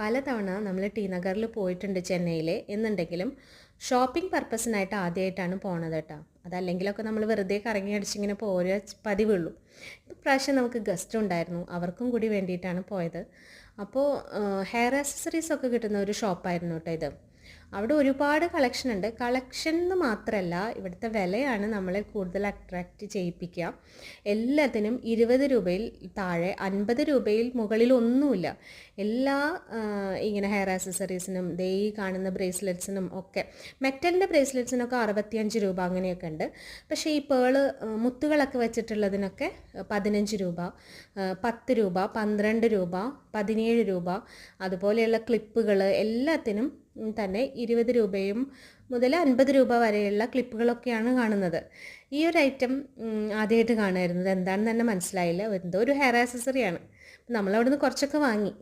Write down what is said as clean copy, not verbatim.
പലതവണ നമ്മൾ ടി നഗറിൽ പോയിട്ടുണ്ട് ചെന്നൈയിൽ എന്നുണ്ടെങ്കിലും ഷോപ്പിംഗ് പർപ്പസിനായിട്ട് ആദ്യമായിട്ടാണ് പോണത് കേട്ടോ. അതല്ലെങ്കിലൊക്കെ നമ്മൾ വെറുതെ കറങ്ങി അടിച്ചിങ്ങനെ പോരേ പതിവുള്ളൂ. ഇപ്രാവശ്യം നമുക്ക് ഗസ്റ്റ് ഉണ്ടായിരുന്നു, അവർക്കും കൂടി വേണ്ടിയിട്ടാണ് പോയത്. അപ്പോൾ ഹെയർ ആക്സസറീസ് ഒക്കെ കിട്ടുന്ന ഒരു ഷോപ്പായിരുന്നു കേട്ടോ ഇത്. അവിടെ ഒരുപാട് കളക്ഷൻ ഉണ്ട്. കളക്ഷൻ എന്ന് മാത്രമല്ല, ഇവിടുത്തെ വിലയാണ് നമ്മളെ കൂടുതൽ അട്രാക്റ്റ് ചെയ്യിപ്പിക്കുക. എല്ലാത്തിനും 20 രൂപയിൽ താഴെ, 50 രൂപയിൽ മുകളിൽ ഒന്നുമില്ല. എല്ലാ ഇങ്ങനെ ഹെയർ ആക്സസറീസിനും ഈ കാണുന്ന ബ്രേസ്ലെറ്റ്സിനും ഒക്കെ, മെറ്റലിൻ്റെ ബ്രേസ്ലെറ്റ്സിനൊക്കെ 65 രൂപ അങ്ങനെയൊക്കെ ഉണ്ട്. പക്ഷേ ഈ പേള് മുത്തുകളൊക്കെ വെച്ചിട്ടുള്ളതിനൊക്കെ 15 രൂപ, 10 രൂപ, 12 രൂപ, 17 രൂപ. അതുപോലെയുള്ള ക്ലിപ്പുകൾ എല്ലാത്തിനും തന്നെ 20 രൂപയും മുതൽ 50 രൂപ വരെയുള്ള ക്ലിപ്പുകളൊക്കെയാണ് കാണുന്നത്. ഈ ഒരു ഐറ്റം ആദ്യമായിട്ട് കാണുമായിരുന്നത്, എന്താണെന്ന് തന്നെ മനസ്സിലായില്ല. എന്തോ ഒരു ഹെയർ ആക്സസറിയാണ്. നമ്മളവിടുന്ന് കുറച്ചൊക്കെ വാങ്ങി.